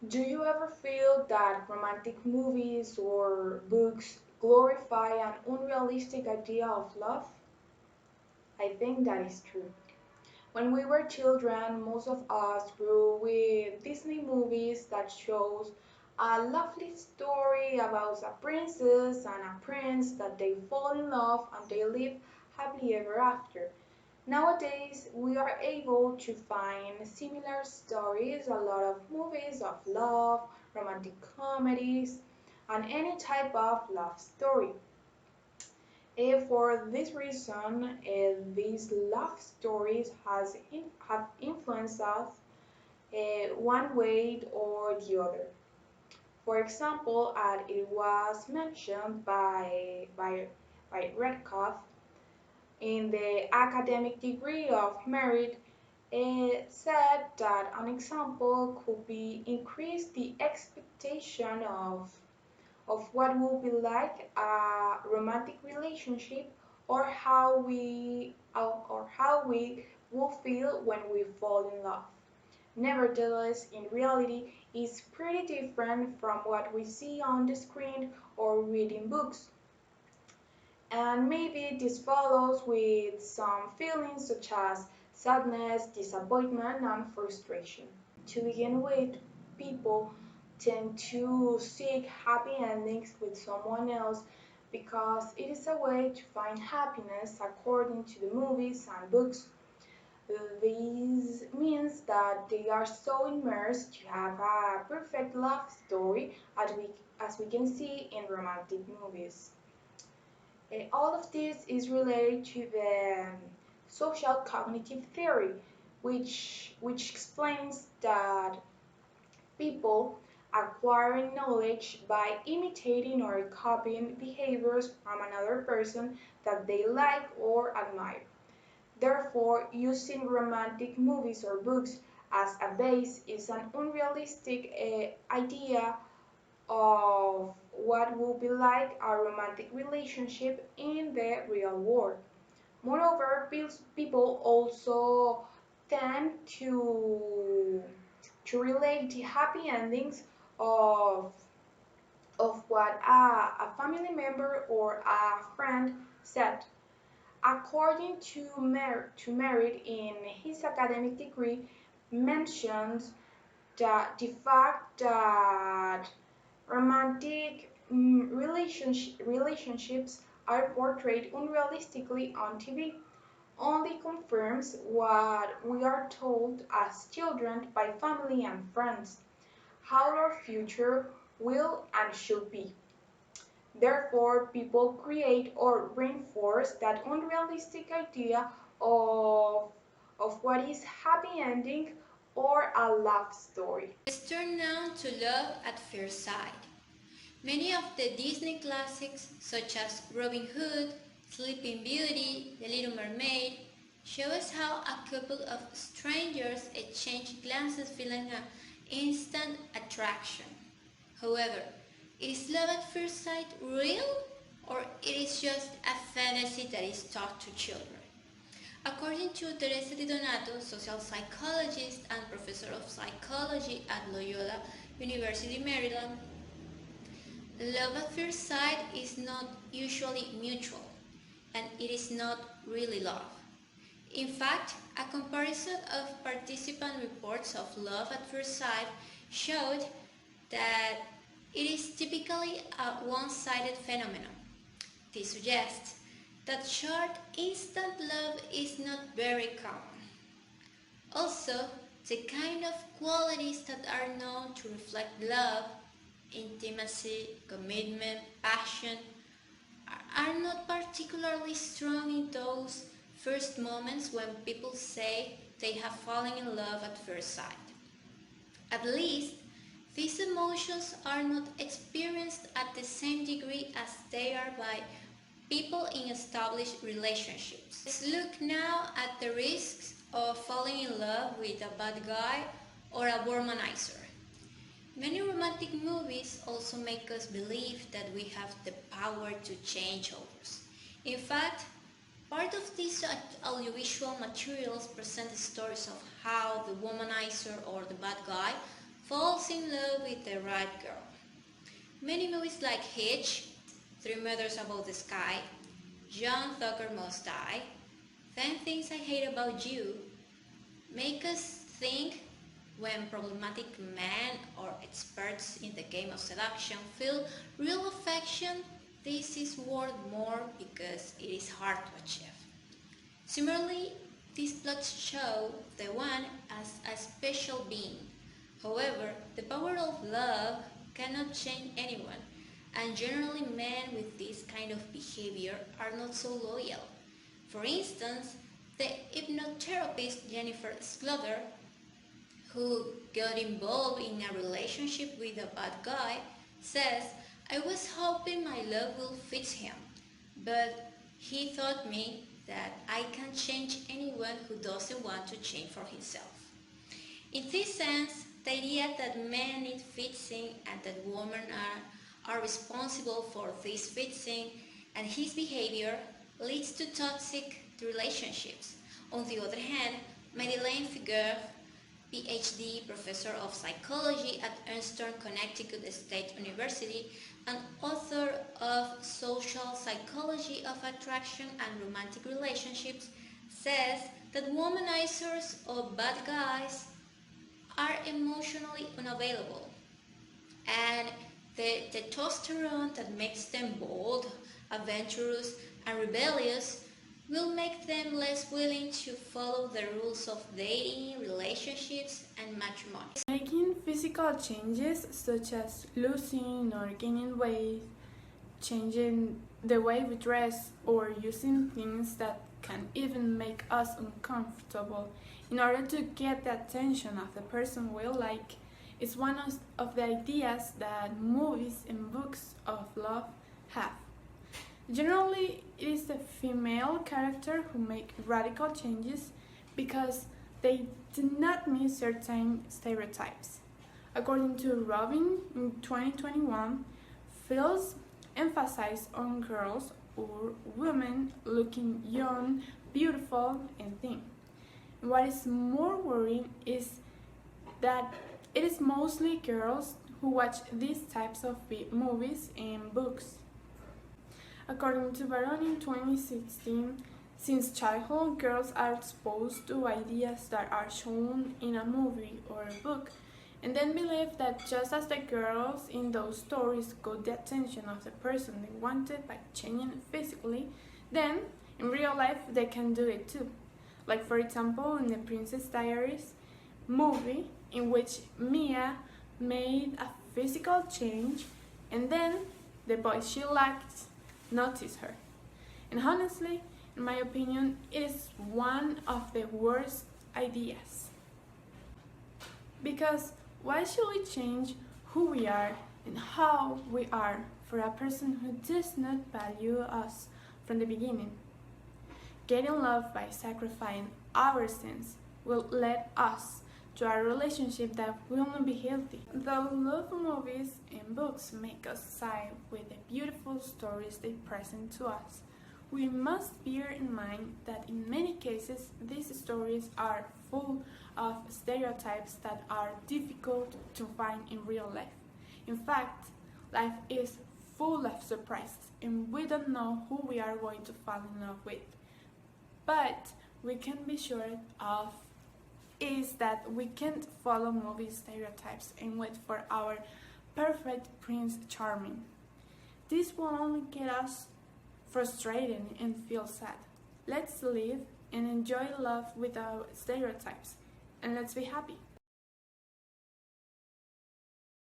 Do you ever feel that romantic movies or books glorify an unrealistic idea of love? I think that is true. When we were children, most of us grew with Disney movies that shows a lovely story about a princess and a prince that they fall in love and they live happily ever after. Nowadays, we are able to find similar stories, a lot of movies of love, romantic comedies, and any type of love story. For this reason, these love stories have influenced us one way or the other. For example, as it was mentioned by Redcoff, in the academic degree of merit, it said that an example could be increase the expectation of what will be like a romantic relationship or how we will feel when we fall in love. Nevertheless, in reality, it's pretty different from what we see on the screen or read in books. And maybe this follows with some feelings such as sadness, disappointment, and frustration. To begin with, people tend to seek happy endings with someone else because it is a way to find happiness according to the movies and books. This means that they are so immersed to have a perfect love story as we can see in romantic movies. All of this is related to the social cognitive theory, which explains that people acquire knowledge by imitating or copying behaviors from another person that they like or admire. Therefore, using romantic movies or books as a base is an unrealistic idea of what will be like a romantic relationship in the real world. Moreover, people also tend to relate the happy endings of what a family member or a friend said. According to Merritt in his academic degree, mentions that the fact that romantic relationships are portrayed unrealistically on TV only confirms what we are told as children by family and friends, how our future will and should be. Therefore, people create or reinforce that unrealistic idea of, of what is happy ending or a love story. Let's turn now to Love at First Sight. Many of the Disney classics, such as Robin Hood, Sleeping Beauty, The Little Mermaid, show us how a couple of strangers exchange glances feeling an instant attraction. However, is love at first sight real, or it is just a fantasy that is taught to children? According to Teresa Di Donato, social psychologist and professor of psychology at Loyola University, Maryland, love at first sight is not usually mutual, and it is not really love. In fact, a comparison of participant reports of love at first sight showed that it is typically a one-sided phenomenon. This suggests that short, instant love is not very common. Also, the kind of qualities that are known to reflect love, intimacy, commitment, passion, are not particularly strong in those first moments when people say they have fallen in love at first sight. At least, these emotions are not experienced at the same degree as they are by people in established relationships. Let's look now at the risks of falling in love with a bad guy or a womanizer. Many romantic movies also make us believe that we have the power to change others. In fact, part of these audiovisual materials present stories of how the womanizer or the bad guy falls in love with the right girl. Many movies like Hitch, Three Mothers Above the Sky, John Tucker Must Die, 10 Things I Hate About You make us think when problematic men or experts in the game of seduction feel real affection, this is worth more because it is hard to achieve. Similarly, these plots show the one as a special being. However, the power of love cannot change anyone, and generally men with this kind of behavior are not so loyal. For instance, the hypnotherapist Jennifer Schlother, who got involved in a relationship with a bad guy, says, "I was hoping my love will fix him, but he taught me that I can change anyone who doesn't want to change for himself." In this sense, the idea that men need fixing and that women are responsible for this fixing and his behavior leads to toxic relationships. On the other hand, Madeleine Figueroa, PhD, professor of psychology at Eastern Connecticut State University and author of Social Psychology of Attraction and Romantic Relationships, says that womanizers or bad guys are emotionally unavailable, and the testosterone that makes them bold, adventurous, and rebellious will make them less willing to follow the rules of dating, relationships, and matrimony. Making physical changes such as losing or gaining weight, changing the way we dress, or using things that can even make us uncomfortable in order to get the attention of the person we like is one of the ideas that movies and books of love have. Generally, it is the female character who make radical changes because they do not meet certain stereotypes. According to Robin in 2021, films emphasize on girls or women looking young, beautiful, and thin. What is more worrying is that it is mostly girls who watch these types of movies and books. According to Baron in 2016, since childhood, girls are exposed to ideas that are shown in a movie or a book, and then believe that just as the girls in those stories got the attention of the person they wanted by changing physically, then in real life they can do it too. Like for example in the Princess Diaries movie, in which Mia made a physical change and then the boys she liked noticed her. And honestly, in my opinion, it is one of the worst ideas. Because why should we change who we are and how we are for a person who does not value us from the beginning? Getting love by sacrificing our sins will lead us to a relationship that will not be healthy. Though love movies and books make us sigh with the beautiful stories they present to us, we must bear in mind that in many cases these stories are full of stereotypes that are difficult to find in real life. In fact, life is full of surprises and we don't know who we are going to fall in love with. But we can be sure of is that we can't follow movie stereotypes and wait for our perfect Prince Charming. This will only get us frustrated and feel sad. Let's live and enjoy love without stereotypes, and let's be happy.